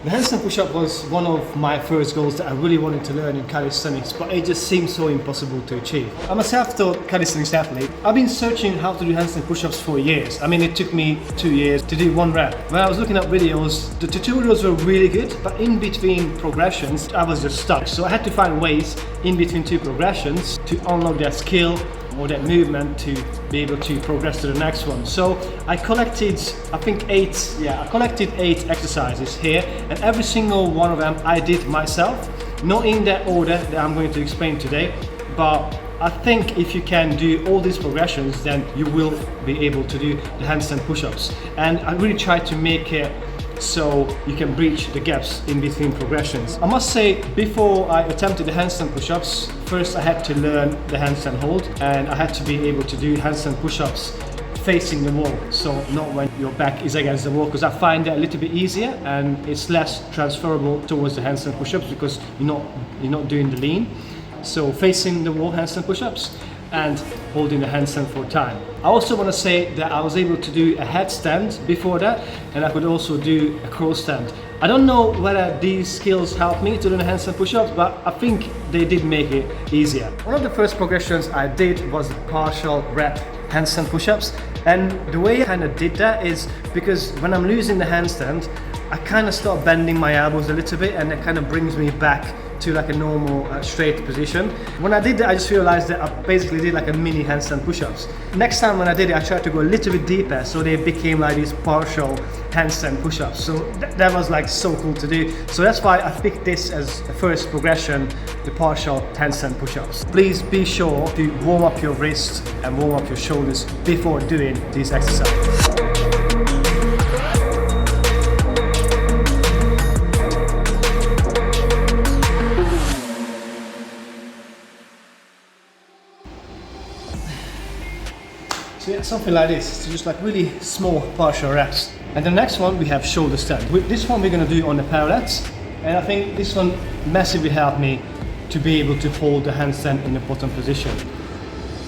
The handstand push-up was one of my first goals that I really wanted to learn in calisthenics, but it just seemed so impossible to achieve. I'm a self-taught calisthenics athlete. I've been searching how to do handstand push-ups for years. I mean, it took me 2 years to do one rep. When I was looking at videos, the tutorials were really good, but in between progressions, I was just stuck. So I had to find ways in between two progressions to unlock that skill or that movement to be able to progress to the next one. So I collected, I think I collected 8 exercises here, and every single one of them I did myself, not in that order that I'm going to explain today, but I think if you can do all these progressions, then you will be able to do the handstand push-ups. And I really tried to make it so you can bridge the gaps in between progressions. I must say, before I attempted the handstand push-ups, first I had to learn the handstand hold, and I had to be able to do handstand push-ups facing the wall, so not when your back is against the wall, because I find that a little bit easier and it's less transferable towards the handstand push-ups because you're not doing the lean. So facing the wall handstand push-ups and holding the handstand for time. I also want to say that I was able to do a headstand before that, and I could also do a cross stand. I don't know whether these skills helped me to do the handstand push-ups, but I think they did make it easier. One of the first progressions I did was the partial rep handstand push-ups, and the way I kind of did that is because when I'm losing the handstand, I kind of start bending my elbows a little bit, and that kind of brings me back to like a normal straight position. When I did that, I just realized that I basically did like a mini handstand push-ups. Next time when I did it, I tried to go a little bit deeper, so they became like these partial handstand push-ups. So that was like so cool to do. So that's why I picked this as the first progression, the partial handstand push-ups. Please be sure to warm up your wrists and warm up your shoulders before doing these exercises. So yeah, something like this, so just like really small partial reps. And the next one we have shoulder stand. With this one we're going to do on the parallettes, and I think this one massively helped me to be able to hold the handstand in the bottom position.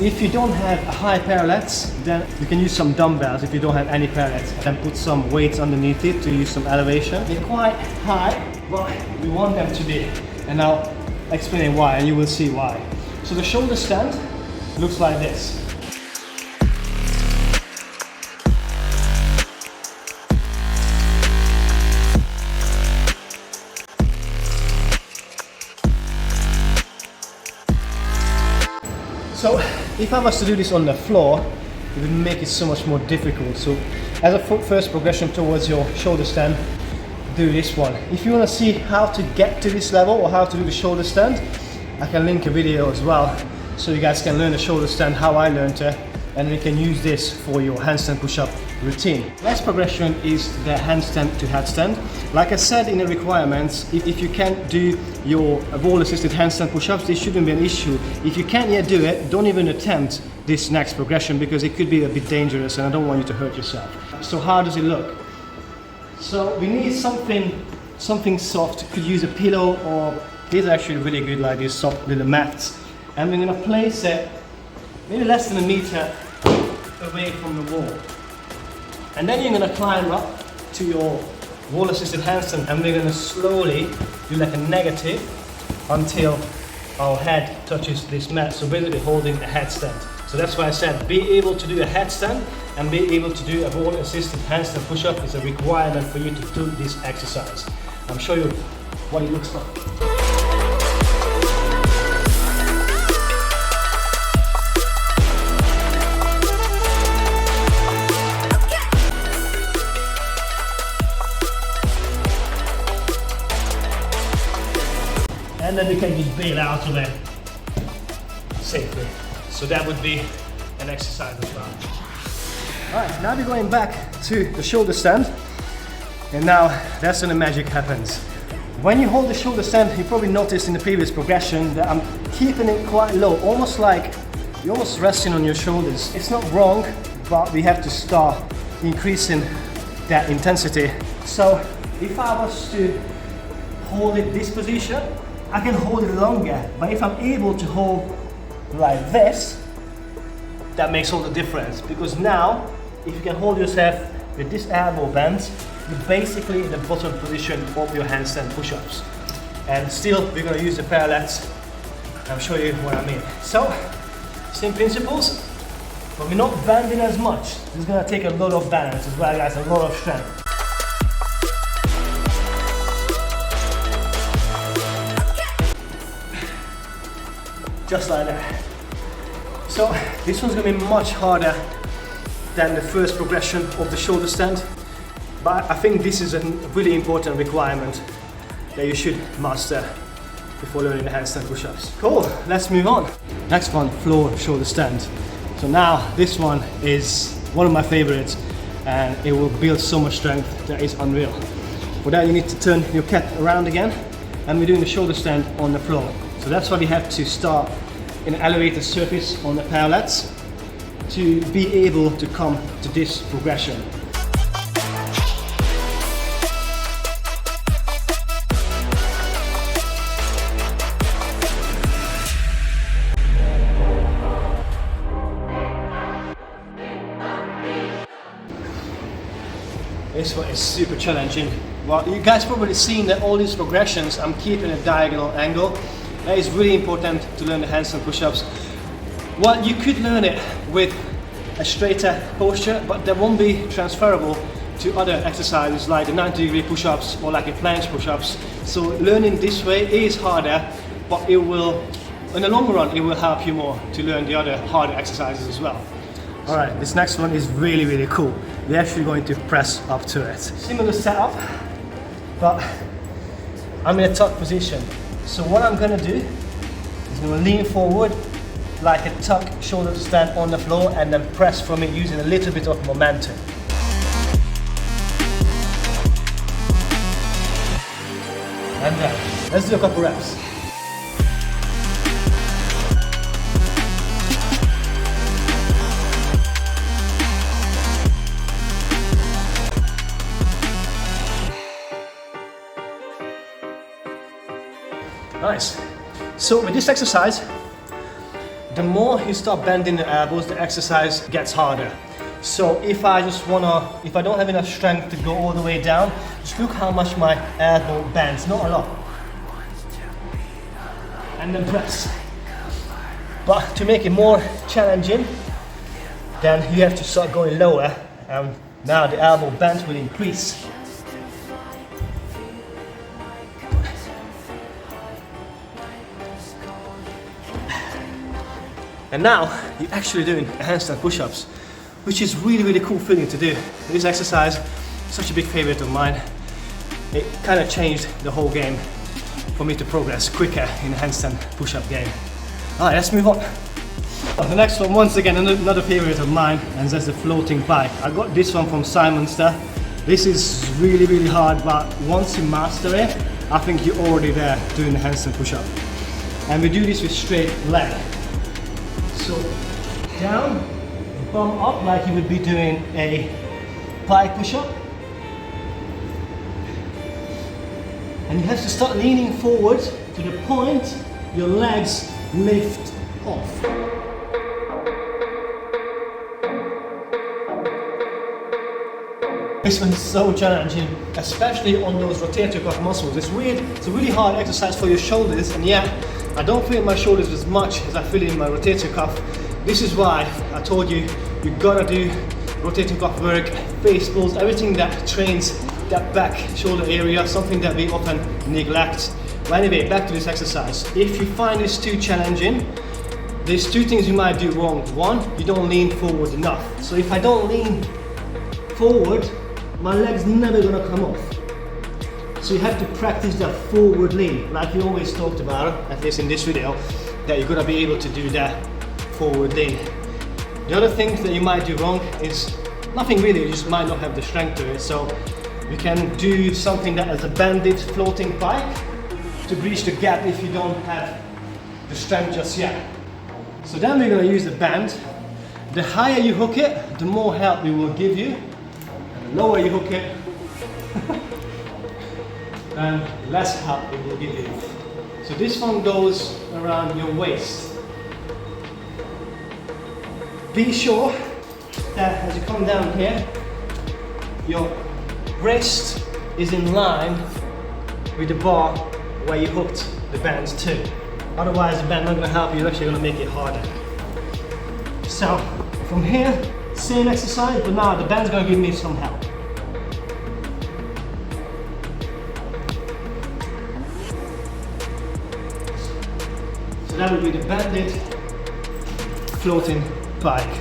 If you don't have a high parallettes, then you can use some dumbbells if you don't have any parallettes, and put some weights underneath it to use some elevation. They're quite high, but we want them to be, and I'll explain why, and you will see why. So the shoulder stand looks like this. So if I was to do this on the floor, it would make it so much more difficult. So as a first progression towards your shoulder stand, do this one. If you want to see how to get to this level or how to do the shoulder stand, I can link a video as well, so you guys can learn the shoulder stand how I learned it, and you can use this for your handstand push-up routine. Next progression is the handstand to headstand. Like I said in the requirements, if you can't do your wall-assisted handstand push-ups, this shouldn't be an issue. If you can't yet do it, don't even attempt this next progression because it could be a bit dangerous and I don't want you to hurt yourself. So how does it look? So we need something soft. Could use a pillow, or these are actually really good, like these soft little mats. And we're gonna place it maybe less than a meter away from the wall. And then you're going to climb up to your wall-assisted handstand, and we're going to slowly do like a negative until our head touches this mat. So basically holding a headstand. So that's why I said be able to do a headstand and be able to do a wall-assisted handstand push-up is a requirement for you to do this exercise. I'll show you what it looks like. And then we can just bail out of it safely. So that would be an exercise as well. Alright, now we're going back to the shoulder stand. And now that's when the magic happens. When you hold the shoulder stand, you probably noticed in the previous progression that I'm keeping it quite low, almost like you're almost resting on your shoulders. It's not wrong, but we have to start increasing that intensity. So if I was to hold it this position, I can hold it longer, but if I'm able to hold like this, that makes all the difference. Because now, if you can hold yourself with this elbow bent, you're basically in the bottom position of your handstand push-ups. And still, we're going to use the parallettes. I'll show you what I mean. So, same principles, but we're not bending as much. It's going to take a lot of balance as well, guys, a lot of strength. Just like that. So this one's going to be much harder than the first progression of the shoulder stand, but I think this is a really important requirement that you should master before learning the handstand push-ups. Cool, let's move on. Next one, floor shoulder stand. So now this one is one of my favorites, and it will build so much strength that is unreal. For that you need to turn your cat around again, and we're doing the shoulder stand on the floor. So that's why we have to start in an elevated surface on the parallettes to be able to come to this progression. This one is super challenging. Well, you guys probably seen that all these progressions I'm keeping a diagonal angle. That is really important to learn the handstand push-ups. Well, you could learn it with a straighter posture, but that won't be transferable to other exercises like the 90-degree push-ups or like a planche push-ups. So learning this way is harder, but it will, in the long run, it will help you more to learn the other harder exercises as well. Alright, this next one is really, really cool. We're actually going to press up to it. Similar setup, but I'm in a tuck position. So what I'm going to do is I'm going to lean forward like a tuck shoulder stand on the floor and then press from it using a little bit of momentum. And then, let's do a couple reps. Nice. So with this exercise, the more you start bending the elbows, the exercise gets harder. So if I don't have enough strength to go all the way down, just look how much my elbow bends, not a lot. And then press. But to make it more challenging, then you have to start going lower, and now the elbow bend will increase. And now you're actually doing handstand push-ups, which is really, really cool feeling to do. This exercise, such a big favorite of mine. It kind of changed the whole game for me to progress quicker in the handstand push-up game. Alright, let's move on. The next one, once again, another favorite of mine, and that's the floating pike. I got this one from Simonster. This is really, really hard, but once you master it, I think you're already there doing the handstand push-up. And we do this with straight leg. So down, bum up like you would be doing a pike push-up. And you have to start leaning forward to the point your legs lift off. This one is so challenging, especially on those rotator cuff muscles. It's weird, it's a really hard exercise for your shoulders, and yeah, I don't feel in my shoulders as much as I feel in my rotator cuff. This is why I told you, you gotta do rotator cuff work, face pulls, everything that trains that back shoulder area, something that we often neglect. But anyway, back to this exercise. If you find this too challenging, there's two things you might do wrong. One, you don't lean forward enough. So if I don't lean forward, my leg's never gonna come off. So you have to practice that forward lean, like we always talked about, at least in this video, that you're gonna be able to do that forward lean. The other thing that you might do wrong is nothing really, you just might not have the strength to it. So you can do something that is a banded floating pike to bridge the gap if you don't have the strength just yet. So then we're gonna use the band. The higher you hook it, the more help it will give you. And the lower you hook it, and less help it will give you. So this one goes around your waist. Be sure that as you come down here, your wrist is in line with the bar where you hooked the bands to. Otherwise the band not gonna help you, it's actually gonna make it harder. So from here, same exercise, but now the band's gonna give me some help. So that would be the banded floating pike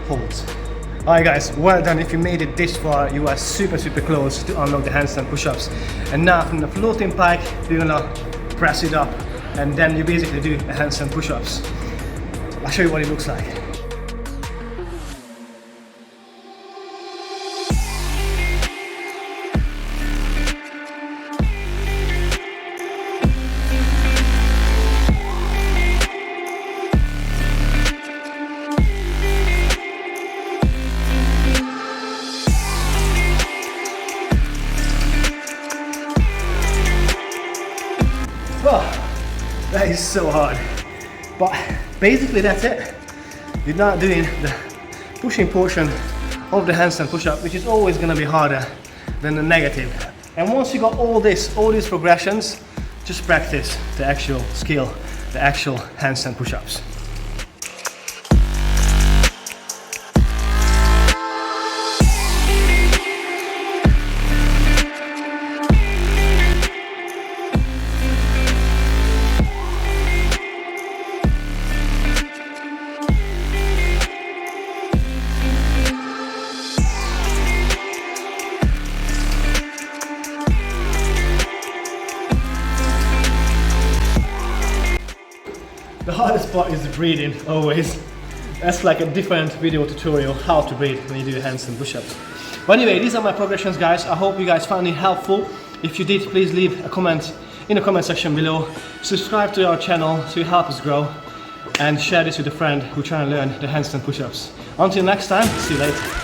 holds. Alright guys, well done. If you made it this far, you are super close to unlock the handstand push-ups. And now from the floating pike, you're gonna press it up and then you basically do a handstand push-ups. I'll show you what it looks like. Oh, that is so hard. But basically that's it. You're not doing the pushing portion of the handstand push-up, which is always going to be harder than the negative. And once you got all these progressions, just practice the actual skill, the actual handstand push-ups. The hardest part is the breathing, always. That's like a different video tutorial how to breathe when you do handstand push-ups. But anyway, these are my progressions, guys. I hope you guys found it helpful. If you did, please leave a comment in the comment section below. Subscribe to our channel to help us grow. And share this with a friend who's trying to learn the handstand push-ups. Until next time, see you later.